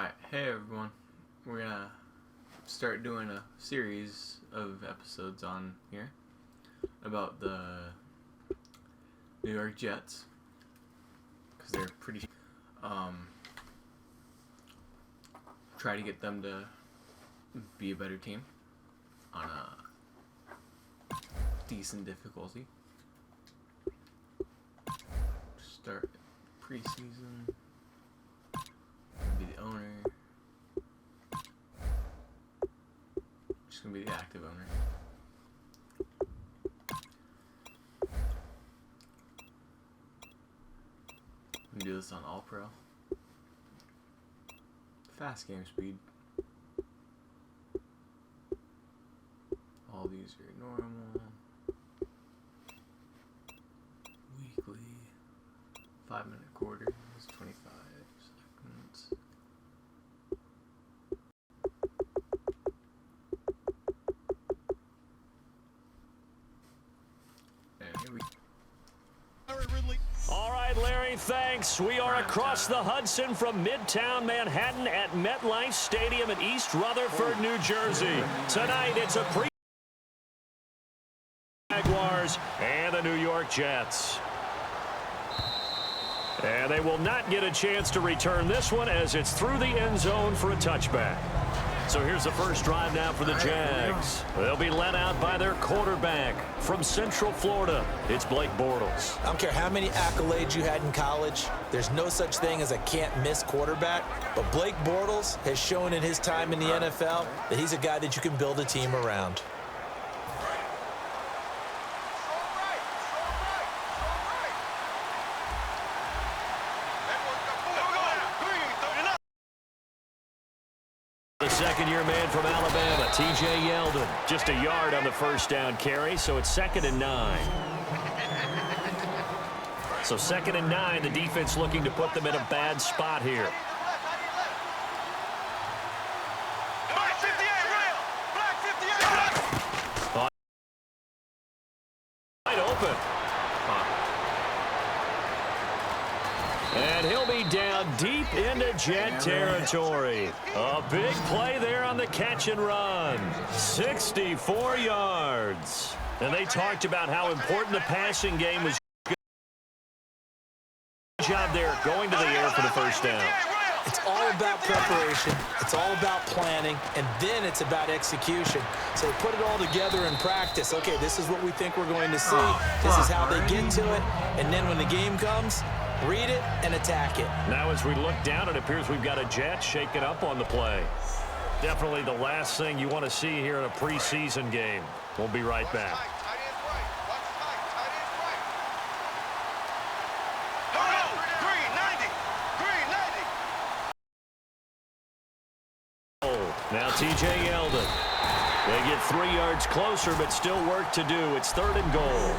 Alright, hey everyone. We're gonna start doing a series of episodes on here about the New York Jets, because they're pretty try to get them to be a better team on a decent difficulty. Start preseason. Be the owner. Just gonna be the active owner. I'm gonna do this on All Pro. Fast game speed. All these are normal. Weekly. 5-minute quarter is 25 seconds. All right, Larry, thanks. We are across the Hudson from Midtown Manhattan at MetLife Stadium in East Rutherford, New Jersey. Tonight, it's a Jaguars and the New York Jets. And they will not get a chance to return this one as it's through the end zone for a touchback. So here's the first drive now for the Jags. They'll be led out by their quarterback from Central Florida. It's Blake Bortles. I don't care how many accolades you had in college. There's no such thing as a can't-miss quarterback. But Blake Bortles has shown in his time in the NFL that he's a guy that you can build a team around. Second-year man from Alabama, T.J. Yeldon. Just a yard on the first down carry, so it's 2nd and 9. So 2nd and 9, the defense looking to put them in a bad spot here. Wide open. And he'll be down deep into Jet territory. A big play there on the catch and run. 64 yards. And they talked about how important the passing game was. Good job there going to the air for the first down. It's all about preparation. It's all about planning. And then it's about execution. So put it all together in practice. Okay, this is what we think we're going to see. This is how they get to it. And then when the game comes, read it and attack it. Now as we look down, it appears we've got a Jet shaking up on the play. Definitely the last thing you want to see here in a preseason game. We'll be right back. Now T.J. Yeldon. They get 3 yards closer, but still work to do. It's 3rd and goal.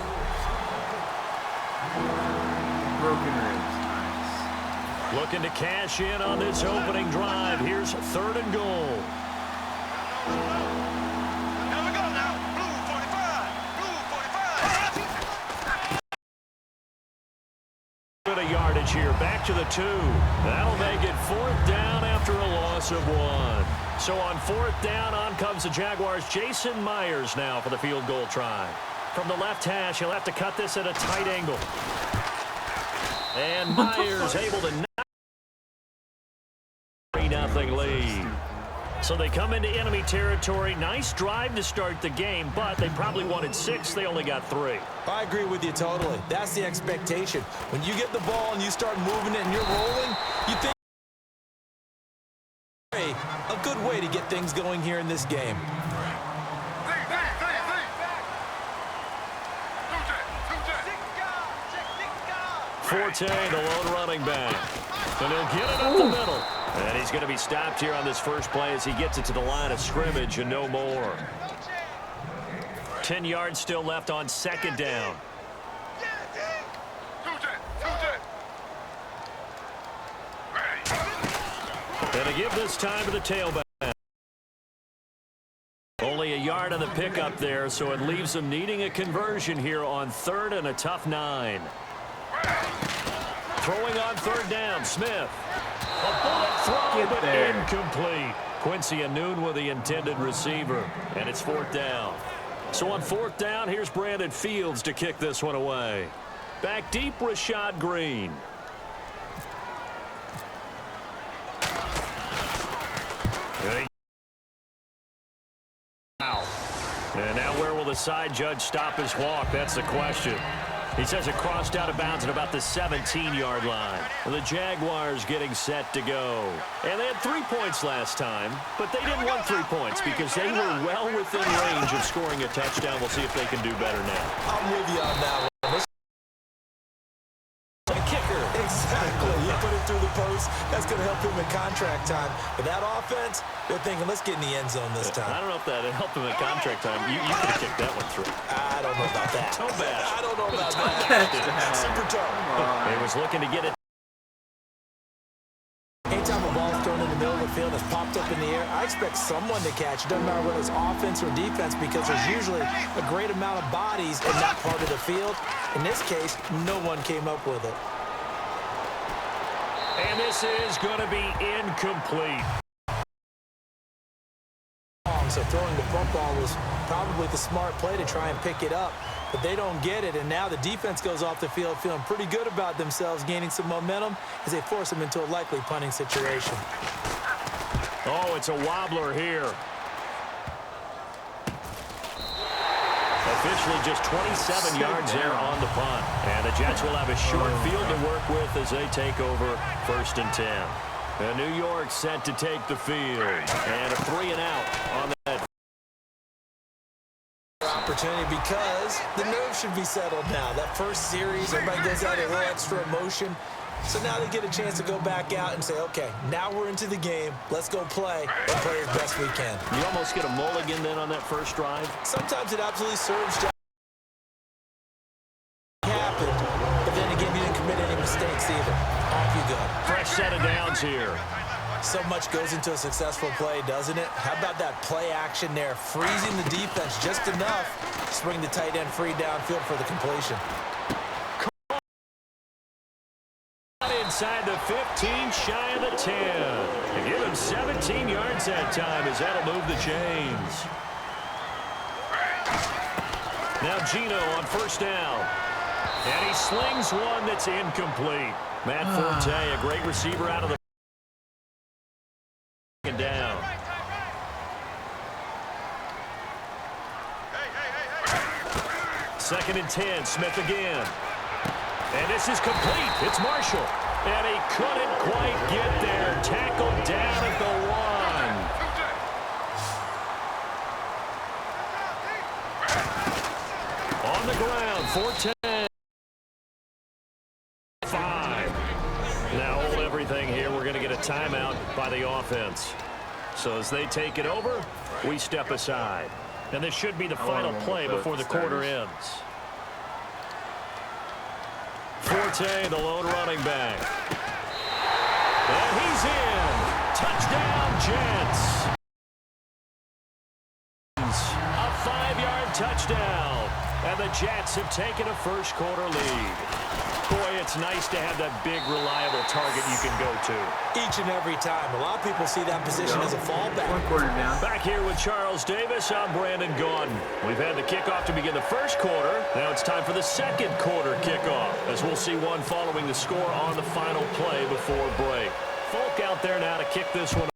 Broken ribs. Nice. Looking to cash in on this opening drive. Here's 3rd and goal. Here we go now. Blue 45. Blue 45. Bit of yardage here. Back to the 2. That'll make it 4th down after a loss of 1. So on 4th down, on comes the Jaguars. Jason Myers now for the field goal try. From the left hash, he'll have to cut this at a tight angle. And Myers able to knock 3-0 lead. So they come into enemy territory. Nice drive to start the game, but they probably wanted 6. They only got 3. I agree with you totally. That's the expectation. When you get the ball and you start moving it and you're rolling, you think a good way to get things going here in this game. Forte, the lone running back. And he'll get it up the middle. And he's going to be stopped here on this first play as he gets it to the line of scrimmage and no more. 10 yards still left on 2nd down. And to give this time to the tailback. Only a yard on the pickup there, so it leaves them needing a conversion here on 3rd and a tough 9. Throwing on 3rd down, Smith. A bullet throw, Get but there. incomplete. Quincy Anoon with the intended receiver, and it's 4th down. So on 4th down, here's Brandon Fields to kick this one away. Back deep, Rashad Green. And now where will the side judge stop his walk? That's the question. He says it crossed out of bounds at about the 17-yard line. The Jaguars getting set to go. And they had 3 points last time, but they didn't want 3 points because they were well within range of scoring a touchdown. We'll see if they can do better now. I'm with you on that one. The kicker. Exactly. You put it through the post. That's going to help him in contract time. But that offense, they're thinking, let's get in the end zone this time. I don't know if that helped him in contract time. You could have kicked that one through. I don't know about that. Toe bash. I don't know about that. Super toe. He was looking to get it. Anytime a ball's thrown in the middle of the field, it's popped up in the air, I expect someone to catch. It doesn't matter whether it's offense or defense because there's usually a great amount of bodies in that part of the field. In this case, no one came up with it. And this is going to be incomplete. So throwing the football was probably the smart play to try and pick it up. But they don't get it, and now the defense goes off the field feeling pretty good about themselves, gaining some momentum as they force them into a likely punting situation. Oh, it's a wobbler here. Officially just 27 yards there on the punt. And the Jets will have a short field to work with as they take over 1st and 10. And New York set to take the field. And a 3-and-out on that. Opportunity because the nerves should be settled now. That first series, everybody goes out a little extra emotion. So now they get a chance to go back out and say, okay, now we're into the game. Let's go play and play as best we can. You almost get a mulligan then on that first drive. Sometimes it absolutely serves to happen, but then again, you didn't commit any mistakes either. Off you go. Fresh set of downs here. So much goes into a successful play, doesn't it? How about that play action there, freezing the defense just enough to bring the tight end free downfield for the completion. Inside the 15, shy of the 10. And give him 17 yards that time as that'll move the chains. Now Gino on 1st down. And he slings one that's incomplete. Matt Forte, a great receiver out of the down. Second and 10, Smith again. And this is complete. It's Marshall. And he couldn't quite get there. Tackled down at the 1. On the ground, 4-10. 5. Now hold everything here. We're going to get a timeout by the offense. So as they take it over, we step aside. And this should be the final play before the quarter ends. Forte, the lone running back. And he's in. Touchdown, Jets. A 5-yard touchdown. And the Jets have taken a first-quarter lead. Boy, it's nice to have that big, reliable target you can go to. Each and every time. A lot of people see that position as a fallback. 1 quarter down. Back here with Charles Davis, I'm Brandon Gaudin. We've had the kickoff to begin the first quarter. Now it's time for the second quarter kickoff, as we'll see one following the score on the final play before break. Folk out there now to kick this one.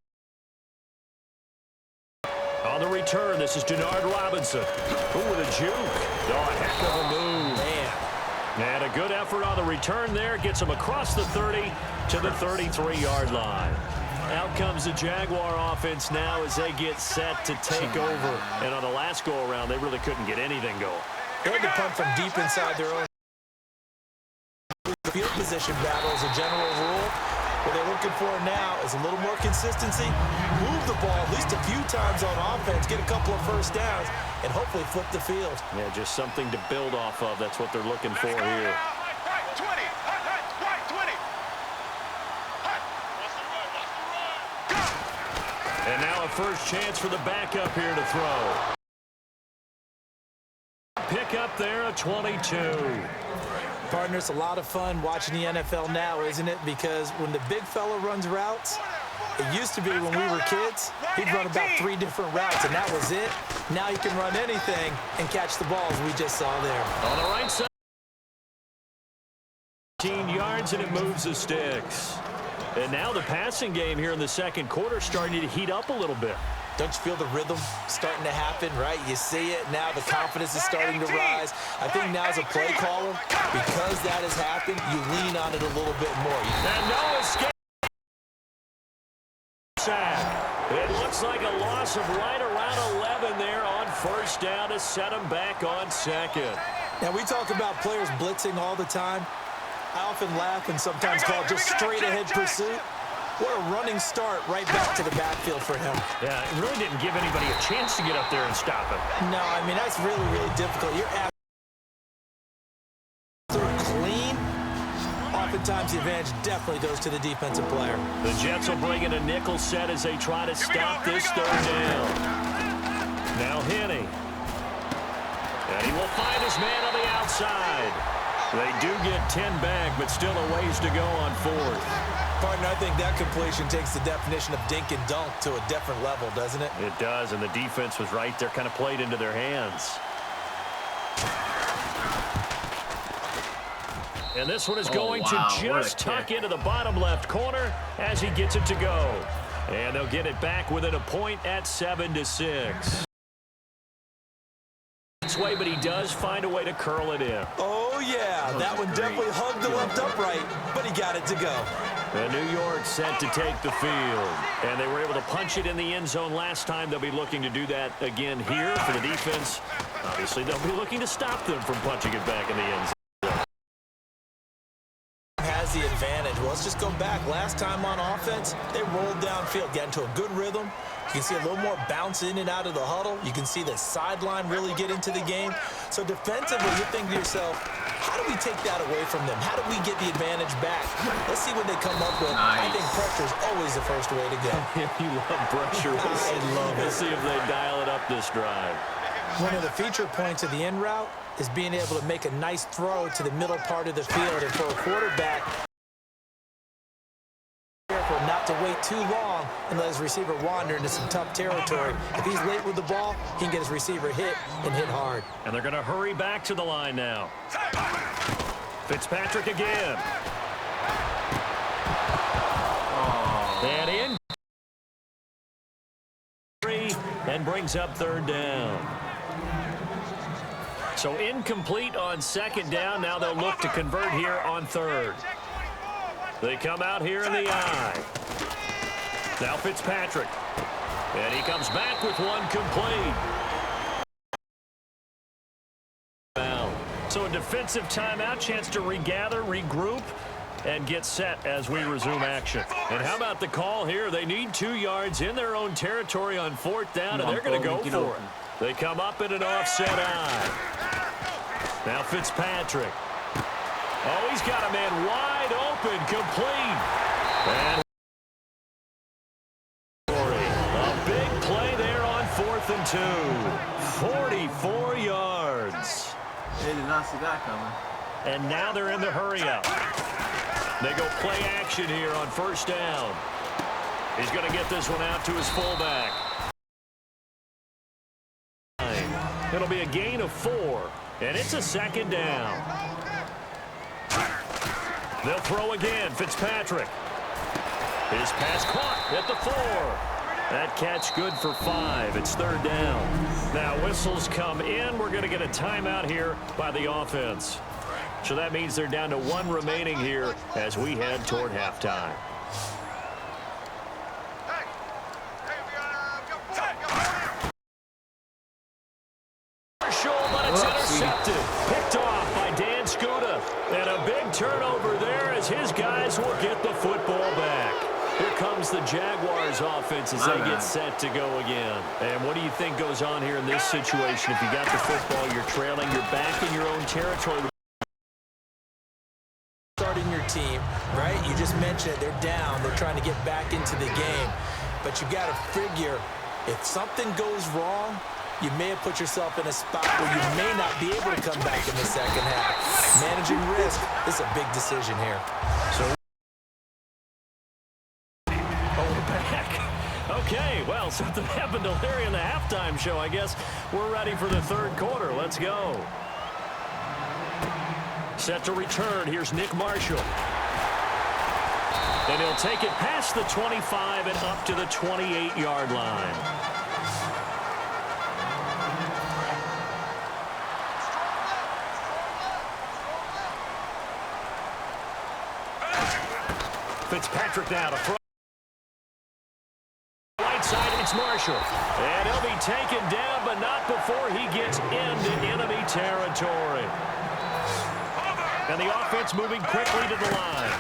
On the return, this is Denard Robinson. Ooh, with a juke. Oh, a heck of a move. Man. And a good effort on the return there. Gets him across the 30 to the 33-yard line. Out comes the Jaguar offense now as they get set to take over. And on the last go-around, they really couldn't get anything going. They had to punt from deep inside their own field position battle as a general rule. What they're looking for now is a little more consistency, move the ball at least a few times on offense, get a couple of first downs, and hopefully flip the field. Yeah, just something to build off of. That's what they're looking for here. Right 20. Right 20. And now a first chance for the backup here to throw. Pick up there, a 22. Partner, it's a lot of fun watching the NFL now, isn't it? Because when the big fella runs routes, it used to be when we were kids, he'd run about 3 different routes, and that was it. Now he can run anything and catch the balls we just saw there. On the right side, 15 yards, and it moves the sticks. And now the passing game here in the second quarter starting to heat up a little bit. Don't you feel the rhythm starting to happen, right? You see it now. The confidence is starting to rise. I think now as a play caller, because that has happened, you lean on it a little bit more. And no escape. Sack. It looks like a loss of right around 11 there on first down to set them back on second. Now, we talk about players blitzing all the time. I often laugh and sometimes call it just straight-ahead pursuit. What a running start right back to the backfield for him. Yeah, it really didn't give anybody a chance to get up there and stop him. No, I mean, that's really, really difficult. You're clean. Oftentimes, the advantage definitely goes to the defensive player. The Jets will bring in a nickel set as they try to stop this third down. Now Henney. And he will find his man on the outside. They do get 10 back, but still a ways to go on fourth. Partner, I think that completion takes the definition of dink and dunk to a different level, doesn't it? It does, and the defense was right there, kind of played into their hands. And this one is going to just tuck into the bottom left corner as he gets it to go. And they'll get it back within a point at 7-6. Way, but he does find a way to curl it in. Oh, yeah. That one definitely hugged the left upright, but he got it to go. And New York set to take the field. And they were able to punch it in the end zone last time. They'll be looking to do that again here for the defense. Obviously, they'll be looking to stop them from punching it back in the end zone. Has the advantage. Well, let's just go back. Last time on offense, they rolled downfield, got into a good rhythm. You can see a little more bounce in and out of the huddle. You can see the sideline really get into the game. So defensively, you're thinking to yourself, how do we take that away from them? How do we get the advantage back? Let's see what they come up with. Nice. I think pressure is always the first way to go. You love pressure. I love it. Let's see if they dial it up this drive. One of the feature points of the in route is being able to make a nice throw to the middle part of the field. And for a quarterback, careful not to wait too long and let his receiver wander into some tough territory. If he's late with the ball, he can get his receiver hit and hit hard. And they're going to hurry back to the line now. Fitzpatrick again. And in. And brings up third down. So incomplete on second down. Now they'll look to convert here on third. They come out here in the eye. Now Fitzpatrick. And he comes back with one complete. So a defensive timeout, chance to regather, regroup, and get set as we resume action. And how about the call here? They need 2 yards in their own territory on fourth down, and they're going to go for it. They come up in an offset eye. Now Fitzpatrick. Oh, he's got a man wide open, complete. And a big play there on 4th and 2. 44 yards. They did not see that coming. And now they're in the hurry-up. They go play action here on first down. He's going to get this one out to his fullback. It'll be a gain of 4, and it's a second down. They'll throw again. Fitzpatrick. His pass caught at the 4. That catch good for 5. It's third down. Now whistles come in. We're going to get a timeout here by the offense. So that means they're down to 1 remaining here as we head toward halftime. But it's intercepted. Picked off by Dan Skuta. And a big turnover there as his guys will get the football back. Here comes the Jaguars offense as they get set to go again. And what do you think goes on here in this situation? If you got the football, you're trailing, you're back in your own territory. Starting your team, right? You just mentioned it. They're down. They're trying to get back into the game. But you got to figure, if something goes wrong, you may have put yourself in a spot where you may not be able to come back in the second half. Managing risk, this is a big decision here. So, hold it back. Okay, well, something happened to Larry in the halftime show. I guess we're ready for the third quarter. Let's go. Set to return. Here's Nick Marshall. And he'll take it past the 25 and up to the 28-yard line. Fitzpatrick now to throw. Right side, it's Marshall. And he'll be taken down, but not before he gets into enemy territory. And the offense moving quickly to the line.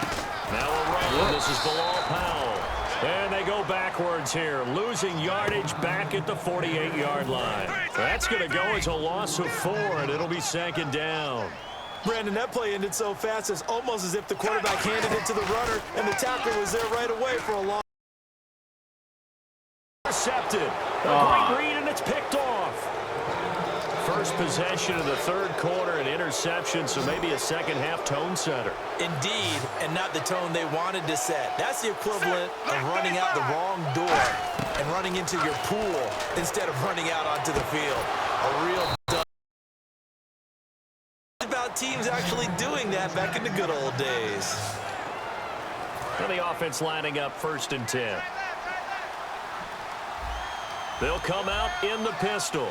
Now a run. This is Bilal Powell. And they go backwards here, losing yardage back at the 48-yard line. That's going to go as a loss of 4, and it'll be second down. Brandon, that play ended so fast, it's almost as if the quarterback handed it to the runner, and the tackler was there right away for a long. Intercepted. A great read, and it's picked off. First possession of the third quarter, an interception, so maybe a second-half tone setter. Indeed, and not the tone they wanted to set. That's the equivalent of running out the wrong door and running into your pool instead of running out onto the field. A real dumb. About teams actually doing that back in the good old days. And the offense lining up 1st and 10. They'll come out in the pistol.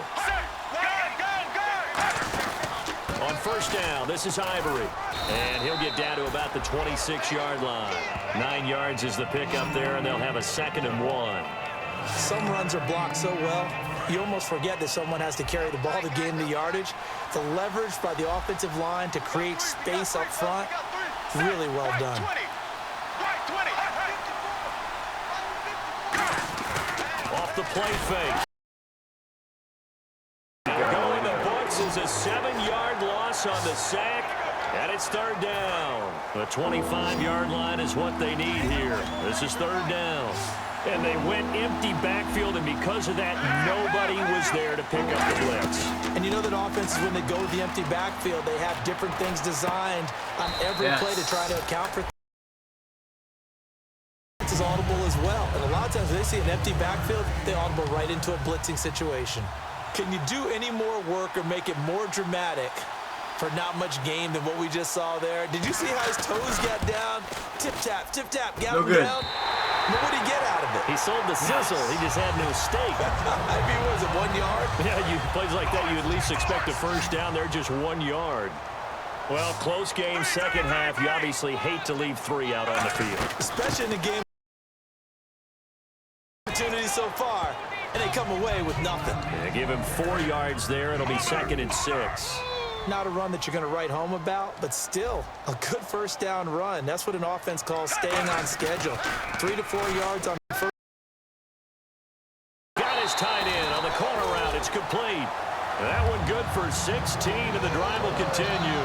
On first down, this is Ivory. And he'll get down to about the 26-yard line. 9 yards is the pickup there, and they'll have a 2nd and 1. Some runs are blocked so well, you almost forget that someone has to carry the ball to gain the yardage. The leverage by the offensive line to create space up front, really well done. Off the play fake. Going the books is a 7-yard loss on the sack, and it's 3rd down. The 25-yard line is what they need here. This is 3rd down. And they went empty backfield, and because of that, nobody was there to pick up the blitz. And you know that offenses, when they go to the empty backfield, they have different things designed on every play to try to account for is audible as well. And a lot of times when they see an empty backfield, they audible right into a blitzing situation. Can you do any more work or make it more dramatic for not much gain than what we just saw there? Did you see how his toes got down? Tip-tap, got him down. What did he get out of it? He sold the sizzle. He just had no steak. I mean, was it 1 yard? Yeah, plays like that, you at least expect a first down. They're just 1 yard. Well, close game, second half. You obviously hate to leave 3 out on the field. Especially in the game opportunity so far, and they come away with nothing. Yeah, give him 4 yards there. It'll be 2nd and 6. Not a run that you're going to write home about, but still a good first down run. That's what an offense calls staying on schedule. 3 to 4 yards on first. Got his tight end on the corner route. It's complete. That one good for 16, and the drive will continue.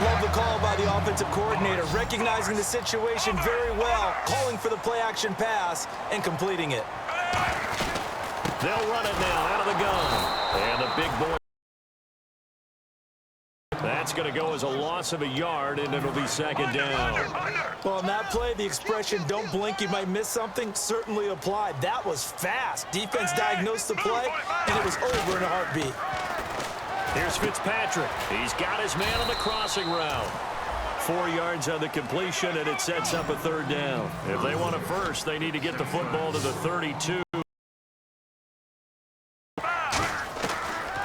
Love the call by the offensive coordinator, recognizing the situation very well, calling for the play-action pass, and completing it. They'll run it now out of the gun. And the big boy. That's going to go as a loss of 1 yard, and it'll be 2nd down. Well, on that play, the expression, don't blink, you might miss something, certainly applied. That was fast. Defense diagnosed the play, and it was over in a heartbeat. Here's Fitzpatrick. He's got his man on the crossing route. 4 yards on the completion, and it sets up a 3rd down. If they want a first, they need to get the football to the 32.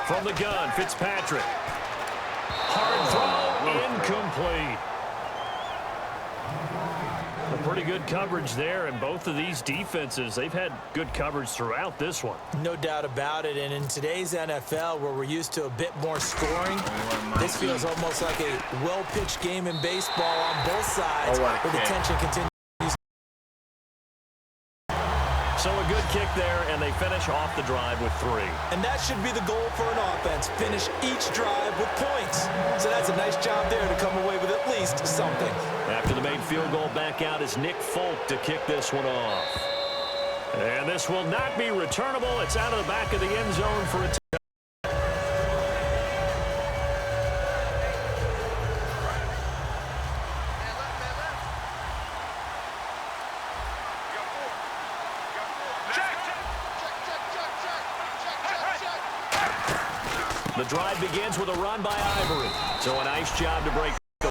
From the gun, Fitzpatrick. Hard throw, incomplete. A pretty good coverage there, and both of these defenses, they've had good coverage throughout this one. No doubt about it, and in today's NFL, where we're used to a bit more scoring, this feels almost like a well-pitched game in baseball on both sides, where the tension continues. So a good kick there, and they finish off the drive with 3. And that should be the goal for an offense, finish each drive with points. So that's a nice job there to come away with at least something. After the made field goal, back out is Nick Folk to kick this one off. And this will not be returnable. It's out of the back of the end zone for a touchdown. The drive begins with a run by Ivory. So a nice job to break the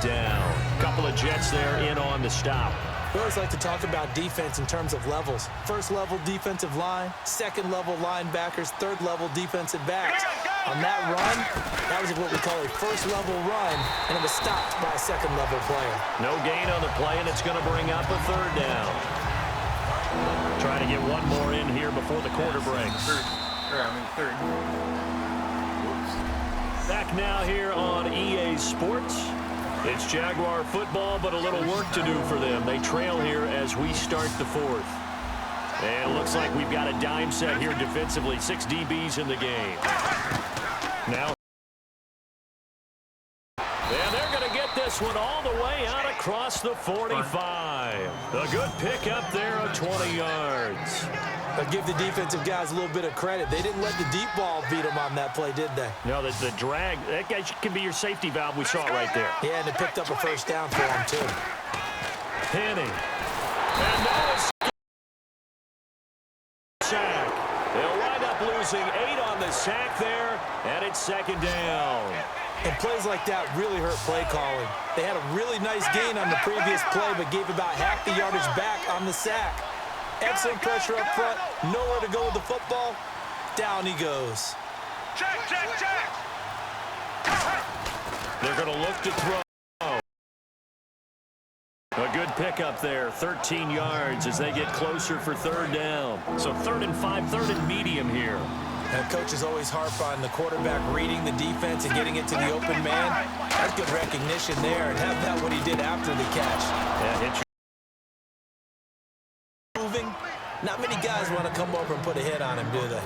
down. Couple of Jets there in on the stop. We always like to talk about defense in terms of levels. First level defensive line, second level linebackers, third level defensive backs. On that run, that was what we call a first level run, and it was stopped by a second level player. No gain on the play, and it's going to bring up a third down. Trying to get one more in here before the quarter breaks. Third. Whoops. Back now here on EA Sports. It's Jaguar football, but a little work to do for them. They trail here as we start the fourth. And it looks like we've got a dime set here defensively. 6 DBs in the game. Now. And they're going to get this one all the way out across the 45. A good pick up there of 20 yards. But give the defensive guys a little bit of credit. They didn't let the deep ball beat them on that play, did they? No, the drag, that guy can be your safety valve. We saw it right there. Yeah, and it picked up a first down for them, too. Penny. And now it's sack. They'll wind up losing 8 on the sack there, and it's second down. And plays like that really hurt play calling. They had a really nice gain on the previous play, but gave about half the yardage back on the sack. Excellent pressure up front. Nowhere to go with the football. Down he goes. Check. They're going to look to throw. A good pickup there. 13 yards as they get closer for third down. So 3rd and 5, 3rd and medium here. And coaches always harp on the quarterback reading the defense and getting it to the open man. That's good recognition there. And have that what he did after the catch. Yeah, Not many guys want to come over and put a hit on him, do they?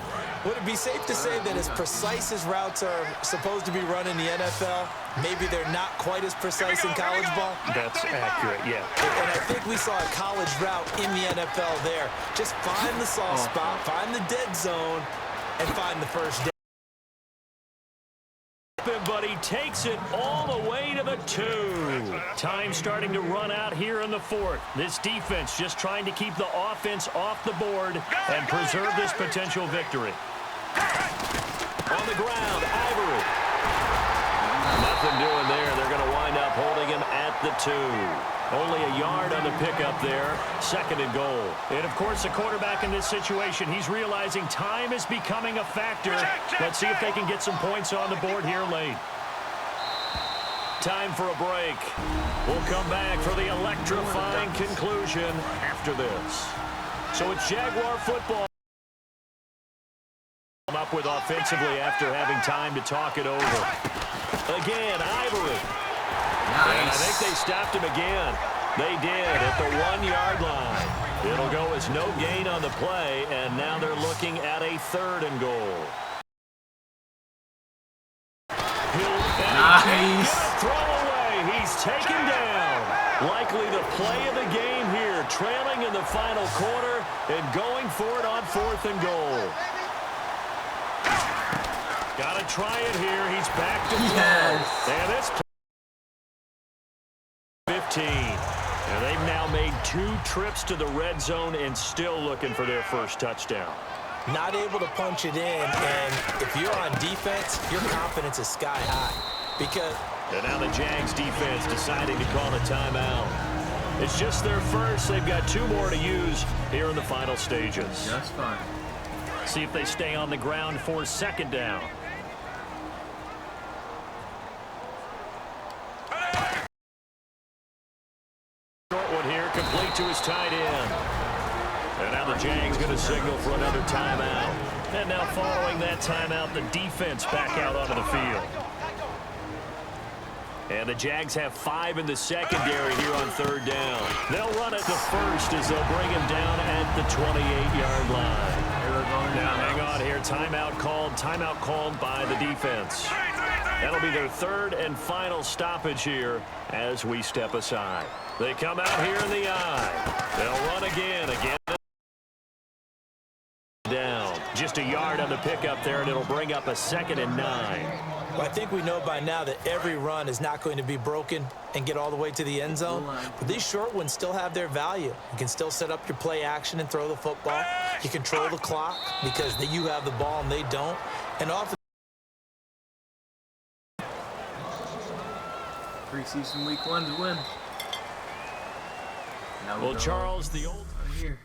Would it be safe to say that as precise as routes are supposed to be run in the NFL, maybe they're not quite as precise in college ball? That's accurate, yeah. And I think we saw a college route in the NFL there. Just find the soft spot, find the dead zone, and find the first down. But he takes it all the way to the 2. Time starting to run out here in the 4th. This defense just trying to keep the offense off the board and preserve this potential victory. On the ground, Ivory. Nothing doing there. They're going to wind up holding him at the 2. Only a yard on the pickup there. 2nd and goal. And, of course, the quarterback in this situation, he's realizing time is becoming a factor. Let's see if they can get some points on the board here late. Time for a break. We'll come back for the electrifying conclusion after this. So it's Jaguar football. Up with offensively after having time to talk it over. Again, Ivory. Nice. And I think they stopped him again. They did at the 1-yard line. It'll go as no gain on the play, and now they're looking at a 3rd and goal. Nice. Throw away. He's taken down. Likely the play of the game here, trailing in the final quarter and going for it on 4th and goal. Got to try it here. He's back to throw. Yes. And it's 15. And they've now made 2 trips to the red zone and still looking for their first touchdown. Not able to punch it in, and if you're on defense, your confidence is sky high. Because And now the Jags defense deciding to call a timeout. It's just their first. They've got 2 more to use here in the final stages. Just fine. See if they stay on the ground for 2nd down. Short one here, complete to his tight end. And now the Jags going to signal for another timeout. And now following that timeout, the defense back out onto the field. And the Jags have 5 in the secondary here on 3rd down. They'll run it to first as they'll bring him down at the 28-yard line. Now hang on here. Timeout called by the defense. That'll be their third and final stoppage here as we step aside. They come out here in the eye. They'll run again. Down. Just a yard on the pickup there, and it'll bring up a 2nd and 9. Well, I think we know by now that every run is not going to be broken and get all the way to the end zone. But these short ones still have their value. You can still set up your play action and throw the football. You control the clock because you have the ball and they don't. And often Preseason week 1 to win. Now Well, Charles, the old... here.